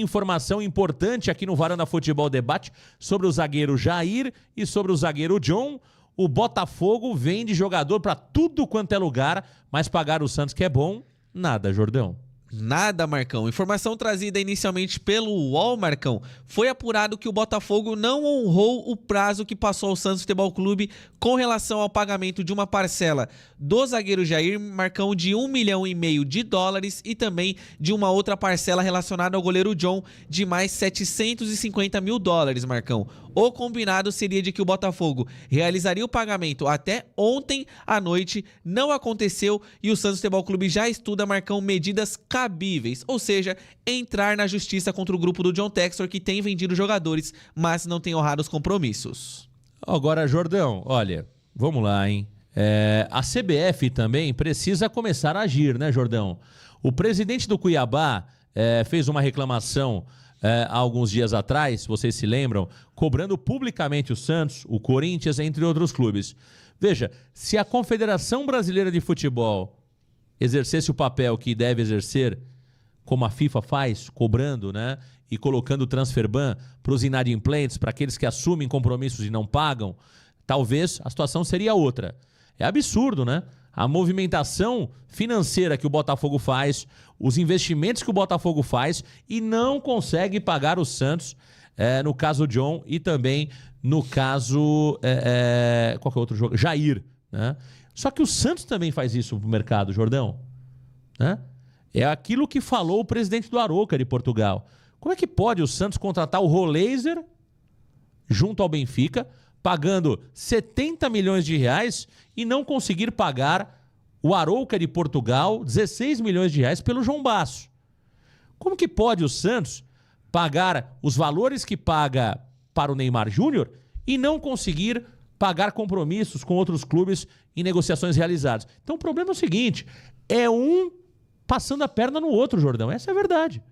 informação importante aqui no Varanda Futebol Debate sobre o zagueiro Jair e sobre o zagueiro John. O Botafogo vende jogador para tudo quanto é lugar, mas pagar o Santos que é bom, nada, Jordão. Nada, Marcão. Informação trazida inicialmente pelo UOL, Marcão. Foi apurado que o Botafogo não honrou o prazo que passou ao Santos Futebol Clube com relação ao pagamento de uma parcela do zagueiro Jair, Marcão, de $1,5 milhão e também de uma outra parcela relacionada ao goleiro John de mais $750 mil, Marcão. O combinado seria de que o Botafogo realizaria o pagamento até ontem à noite, não aconteceu e o Santos Futebol Clube já estuda, Marcão, medidas cabíveis, ou seja, entrar na justiça contra o grupo do John Textor, que tem vendido jogadores, mas não tem honrado os compromissos. Agora, Jordão, olha, vamos lá, hein? A CBF também precisa começar a agir, né, Jordão? O presidente do Cuiabá fez uma reclamação há alguns dias atrás, vocês se lembram, cobrando publicamente o Santos, o Corinthians, entre outros clubes. Veja, se a Confederação Brasileira de Futebol exercesse o papel que deve exercer, como a FIFA faz, cobrando, né, e colocando o transfer ban para os inadimplentes, para aqueles que assumem compromissos e não pagam, talvez a situação seria outra. É absurdo, né? A movimentação financeira que o Botafogo faz, os investimentos que o Botafogo faz e não consegue pagar o Santos, no caso John e também no caso, qual que é o outro jogo? Jair, né? Só que o Santos também faz isso pro mercado, Jordão, né? É aquilo que falou o presidente do Arouca de Portugal. Como é que pode o Santos contratar o Roleiser junto ao Benfica, pagando R$70 milhões e não conseguir pagar o Arouca de Portugal R$16 milhões pelo João Basso? Como que pode o Santos pagar os valores que paga para o Neymar Júnior e não conseguir pagar compromissos com outros clubes em negociações realizadas? Então o problema é o seguinte, é um passando a perna no outro, Jordão. Essa é a verdade.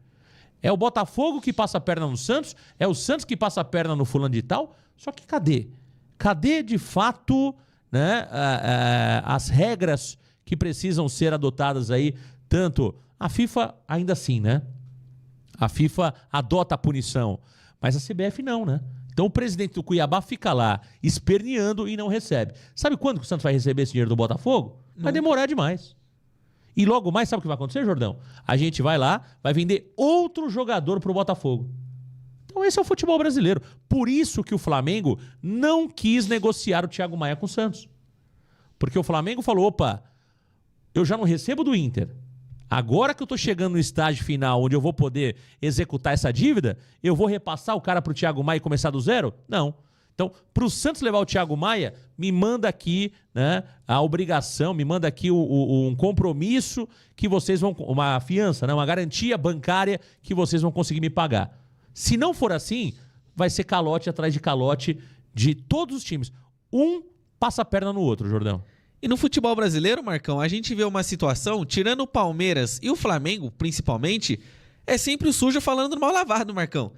É o Botafogo que passa a perna no Santos, é o Santos que passa a perna no fulano de tal, só que cadê? Cadê de fato, né, as regras que precisam ser adotadas aí, tanto a FIFA ainda assim, né? A FIFA adota a punição, mas a CBF não, né? Então o presidente do Cuiabá fica lá esperneando e não recebe. Sabe quando que o Santos vai receber esse dinheiro do Botafogo? Vai demorar demais. E logo mais, sabe o que vai acontecer, Jordão? A gente vai lá, vai vender outro jogador pro Botafogo. Então esse é o futebol brasileiro. Por isso que o Flamengo não quis negociar o Thiago Maia com o Santos. Porque o Flamengo falou, opa, eu já não recebo do Inter. Agora que eu tô chegando no estágio final, onde eu vou poder executar essa dívida, eu vou repassar o cara pro Thiago Maia e começar do zero? Não. Então, para o Santos levar o Thiago Maia, me manda aqui, né, a obrigação, me manda aqui um compromisso que vocês vão... Uma fiança, né, uma garantia bancária que vocês vão conseguir me pagar. Se não for assim, vai ser calote atrás de calote de todos os times. Um passa a perna no outro, Jordão. E no futebol brasileiro, Marcão, a gente vê uma situação, tirando o Palmeiras e o Flamengo, principalmente, é sempre o sujo falando do mal lavado, Marcão.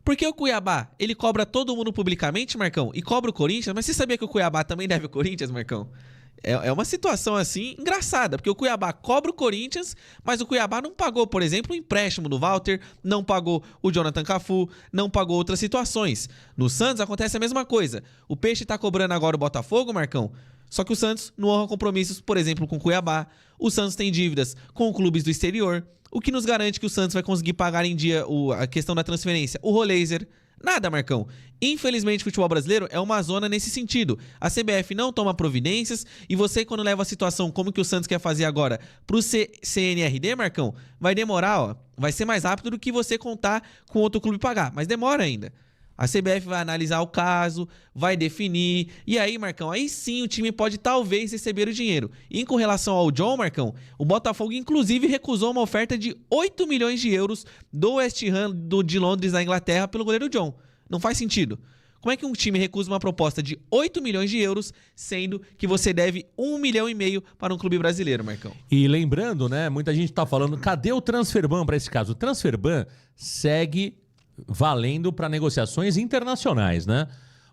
Porque o Cuiabá, ele cobra todo mundo publicamente, Marcão, e cobra o Corinthians, mas você sabia que o Cuiabá também deve o Corinthians, Marcão? É uma situação, assim, engraçada, porque o Cuiabá cobra o Corinthians, mas o Cuiabá não pagou, por exemplo, o empréstimo do Walter, não pagou o Jonathan Cafu, não pagou outras situações. No Santos acontece a mesma coisa. O Peixe tá cobrando agora o Botafogo, Marcão, só que o Santos não honra compromissos, por exemplo, com o Cuiabá. O Santos tem dívidas com clubes do exterior, o que nos garante que o Santos vai conseguir pagar em dia a questão da transferência. O Roleiser, nada, Marcão. Infelizmente, o futebol brasileiro é uma zona nesse sentido. A CBF não toma providências e você, quando leva a situação como que o Santos quer fazer agora pro CNRD, Marcão, vai demorar, ó. Vai ser mais rápido do que você contar com outro clube pagar, mas demora ainda. A CBF vai analisar o caso, vai definir, e aí, Marcão, aí sim o time pode talvez receber o dinheiro. E com relação ao John, Marcão, o Botafogo inclusive recusou uma oferta de 8 milhões de euros do West Ham de Londres, na Inglaterra, pelo goleiro John. Não faz sentido. Como é que um time recusa uma proposta de 8 milhões de euros, sendo que você deve 1,5 milhão para um clube brasileiro, Marcão? E lembrando, né, muita gente tá falando, cadê o transfer ban para esse caso? O transfer ban segue valendo para negociações internacionais, né?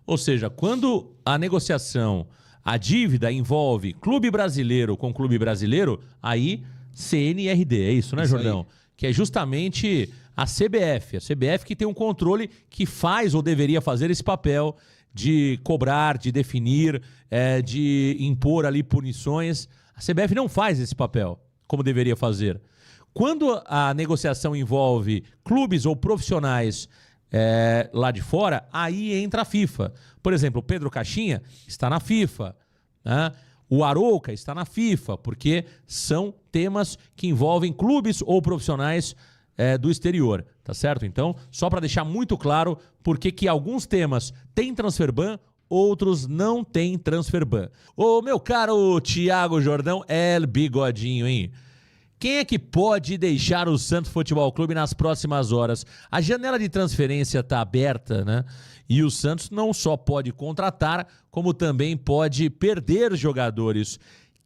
Ou seja, quando a negociação, a dívida envolve clube brasileiro com clube brasileiro, aí CNRD, é isso, né, Jordão? Que é justamente a CBF. A CBF que tem um controle que faz ou deveria fazer esse papel de cobrar, de definir, de impor ali punições. A CBF não faz esse papel como deveria fazer. Quando a negociação envolve clubes ou profissionais lá de fora, aí entra a FIFA. Por exemplo, o Pedro Caixinha está na FIFA, né? O Arouca está na FIFA, porque são temas que envolvem clubes ou profissionais do exterior, tá certo? Então, só para deixar muito claro por que alguns temas têm transfer ban, outros não têm transfer ban. Ô, meu caro Thiago Jordão, bigodinho, hein? Quem é que pode deixar o Santos Futebol Clube nas próximas horas? A janela de transferência está aberta, né? E o Santos não só pode contratar, como também pode perder jogadores.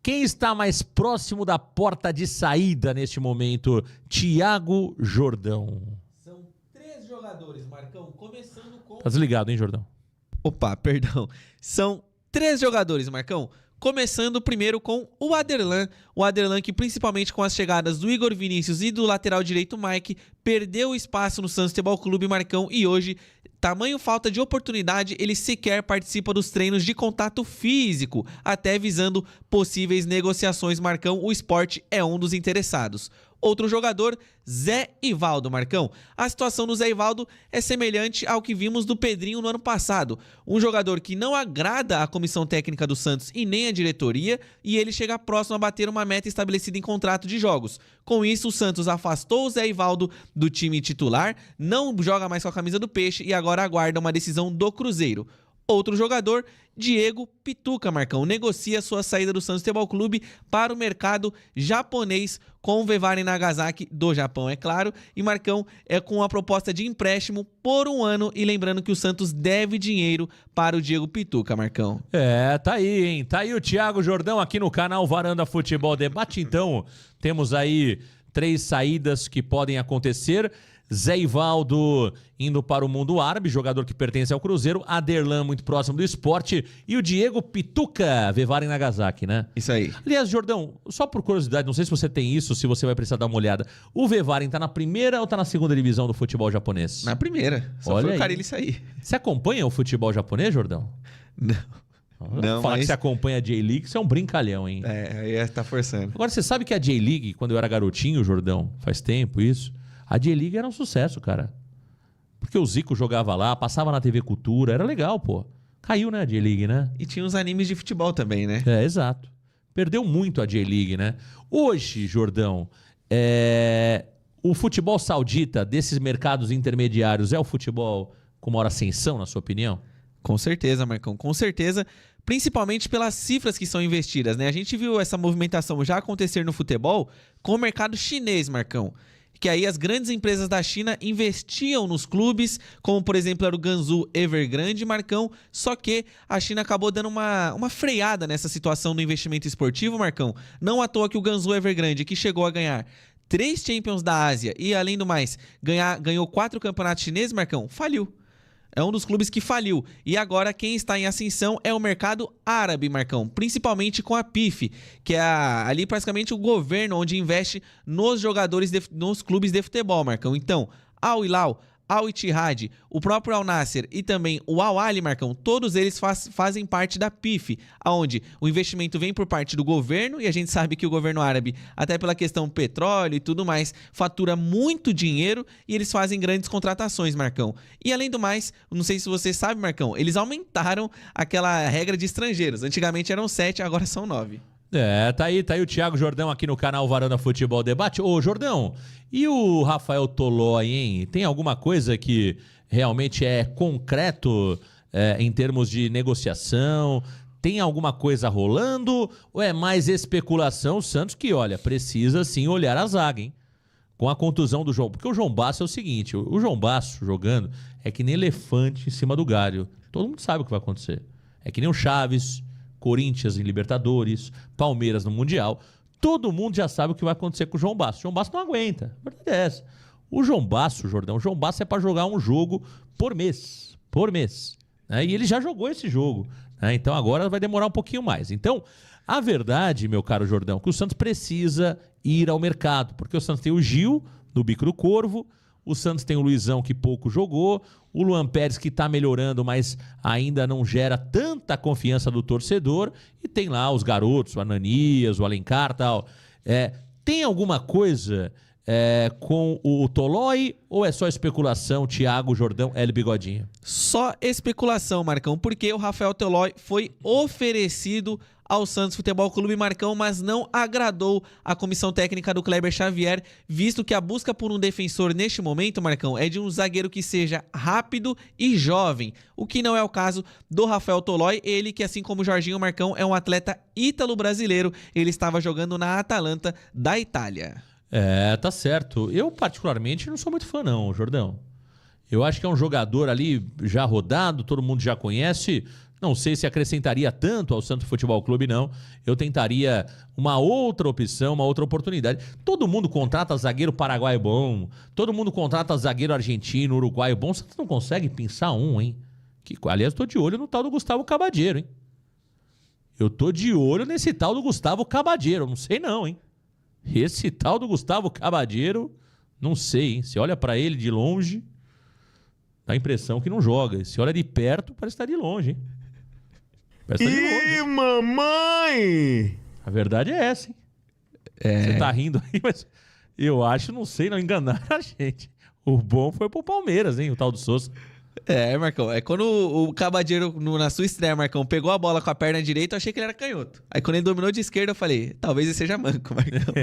Quem está mais próximo da porta de saída neste momento? Thiago Jordão. São 3 jogadores, Marcão, começando com... Tá desligado, hein, Jordão? Opa, perdão. São 3 jogadores, Marcão. Começando primeiro com o Aderlan. O Aderlan que, principalmente com as chegadas do Igor Vinícius e do lateral direito Mike, perdeu espaço no Santos Futebol Clube, Marcão, e hoje, tamanho falta de oportunidade, ele sequer participa dos treinos de contato físico, até visando possíveis negociações, Marcão. O Sport é um dos interessados. Outro jogador, Zé Ivaldo, Marcão. A situação do Zé Ivaldo é semelhante ao que vimos do Pedrinho no ano passado. Um jogador que não agrada a comissão técnica do Santos e nem a diretoria, e ele chega próximo a bater uma meta estabelecida em contrato de jogos. Com isso, o Santos afastou o Zé Ivaldo do time titular, não joga mais com a camisa do Peixe e agora aguarda uma decisão do Cruzeiro. Outro jogador, Diego Pituca, Marcão, negocia sua saída do Santos Futebol Clube para o mercado japonês com o Vevaren Nagasaki do Japão, é claro. E Marcão é com a proposta de empréstimo por 1 ano. E lembrando que o Santos deve dinheiro para o Diego Pituca, Marcão. Tá aí, hein? Tá aí o Thiago Jordão aqui no canal Varanda Futebol Debate. Então, temos aí 3 saídas que podem acontecer. Zé Ivaldo indo para o mundo árabe, jogador que pertence ao Cruzeiro. Aderlan muito próximo do Sport. E o Diego Pituca, Vevaren Nagasaki, né? Isso aí. Aliás, Jordão, só por curiosidade, não sei se você tem isso, se você vai precisar dar uma olhada. O Vevaren tá na primeira ou tá na segunda divisão do futebol japonês? Na primeira. Só Olha foi o aí. Carille sair. Você acompanha o futebol japonês, Jordão? Não. Não, Falar mas... que você acompanha a J-League, você é um brincalhão, hein? Aí tá forçando. Agora, você sabe que a J-League, quando eu era garotinho, Jordão, faz tempo isso, a J-League era um sucesso, cara. Porque o Zico jogava lá, passava na TV Cultura, era legal, pô. Caiu, né, a J-League, né? E tinha uns animes de futebol também, né? Exato. Perdeu muito a J-League, né? Hoje, Jordão, o futebol saudita desses mercados intermediários é o futebol com maior ascensão, na sua opinião? Com certeza, Marcão, com certeza. Principalmente pelas cifras que são investidas, né? A gente viu essa movimentação já acontecer no futebol com o mercado chinês, Marcão. Que aí as grandes empresas da China investiam nos clubes, como por exemplo era o Guangzhou Evergrande, Marcão, só que a China acabou dando uma freada nessa situação do investimento esportivo, Marcão. Não à toa que o Guangzhou Evergrande, que chegou a ganhar 3 Champions da Ásia e além do mais, ganhou 4 campeonatos chineses, Marcão, faliu. É um dos clubes que faliu. E agora quem está em ascensão é o mercado árabe, Marcão. Principalmente com a PIF, que é ali praticamente o governo onde investe nos jogadores, nos clubes de futebol, Marcão. Então, Al Hilal, Al Ittihad, o próprio Al Nassr e também o Al Ahly, Marcão, todos eles fazem parte da PIF, onde o investimento vem por parte do governo, e a gente sabe que o governo árabe, até pela questão petróleo e tudo mais, fatura muito dinheiro e eles fazem grandes contratações, Marcão. E além do mais, não sei se você sabe, Marcão, eles aumentaram aquela regra de estrangeiros. Antigamente eram 7, agora são 9. Tá aí o Thiago Jordão aqui no canal Varanda Futebol Debate. Ô, Jordão, e o Rafael Tolói, hein? Tem alguma coisa que realmente é concreto em termos de negociação? Tem alguma coisa rolando? Ou é mais especulação? O Santos que, olha, precisa sim olhar a zaga, hein? Com a contusão do João. Porque o João Basso é o seguinte, o João Basso jogando é que nem elefante em cima do galho. Todo mundo sabe o que vai acontecer. É que nem o Chaves... Corinthians em Libertadores, Palmeiras no Mundial. Todo mundo já sabe o que vai acontecer com o João Basso. O João Basso não aguenta. A verdade é essa. O João Basso, Jordão, o João Basso é para jogar um jogo por mês. Por mês. Né? E ele já jogou esse jogo. Né? Então agora vai demorar um pouquinho mais. Então, a verdade, meu caro Jordão, é que o Santos precisa ir ao mercado. Porque o Santos tem o Gil, do Bico do Corvo, O Santos tem o Luizão, que pouco jogou. O Luan Pérez, que está melhorando, mas ainda não gera tanta confiança do torcedor. E tem lá os garotos, o Ananias, o Alencar e tal. Tem alguma coisa com o Tolói ou é só especulação, Thiago, Jordão, Hélio Bigodinho? Só especulação, Marcão, porque o Rafael Tolói foi oferecido ao Santos Futebol Clube, Marcão, mas não agradou a comissão técnica do Kleber Xavier, visto que a busca por um defensor neste momento, Marcão, é de um zagueiro que seja rápido e jovem, o que não é o caso do Rafael Tolói, ele que, assim como o Jorginho, Marcão, é um atleta ítalo-brasileiro, ele estava jogando na Atalanta da Itália. Tá certo. Eu, particularmente, não sou muito fã, não, Jordão. Eu acho que é um jogador ali já rodado, todo mundo já conhece. Não sei se acrescentaria tanto ao Santos Futebol Clube, não. Eu tentaria uma outra opção, uma outra oportunidade. Todo mundo contrata zagueiro paraguaio bom. Todo mundo contrata zagueiro argentino, uruguaio bom. Você não consegue pensar um, hein? Aliás, eu tô de olho no tal do Gustavo Cabadeiro, hein? Eu tô de olho nesse tal do Gustavo Cabadeiro. Não sei não, hein? Esse tal do Gustavo Cabadeiro, não sei, hein? Você olha pra ele de longe, dá a impressão que não joga. Se olha de perto, parece estar de longe, hein? Parece estar de longe. Ih, mamãe! A verdade é essa, hein? Você tá rindo aí, mas eu acho, não sei, não enganar a gente. O bom foi pro Palmeiras, hein? O tal do Sousa. Marcão, quando o Cabadeiro, na sua estreia, Marcão, pegou a bola com a perna direita, eu achei que ele era canhoto. Aí quando ele dominou de esquerda, eu falei, talvez ele seja manco, Marcão.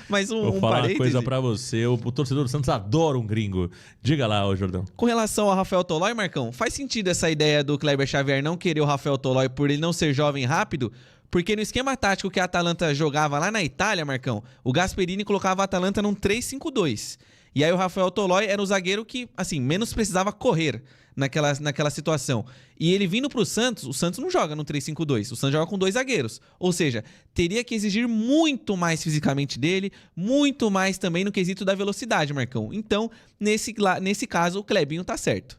Mas Vou falar uma coisa pra você, o torcedor do Santos adora um gringo. Diga lá, ô Jordão. Com relação ao Rafael Tolói, Marcão, faz sentido essa ideia do Kleber Xavier não querer o Rafael Tolói por ele não ser jovem e rápido? Porque no esquema tático que a Atalanta jogava lá na Itália, Marcão, o Gasperini colocava a Atalanta num 3-5-2. E aí o Rafael Tolói era o zagueiro que, assim, menos precisava correr naquela situação. E ele vindo pro Santos, o Santos não joga no 3-5-2, o Santos joga com 2 zagueiros. Ou seja, teria que exigir muito mais fisicamente dele, muito mais também no quesito da velocidade, Marcão. Então, nesse caso, o Clebinho tá certo.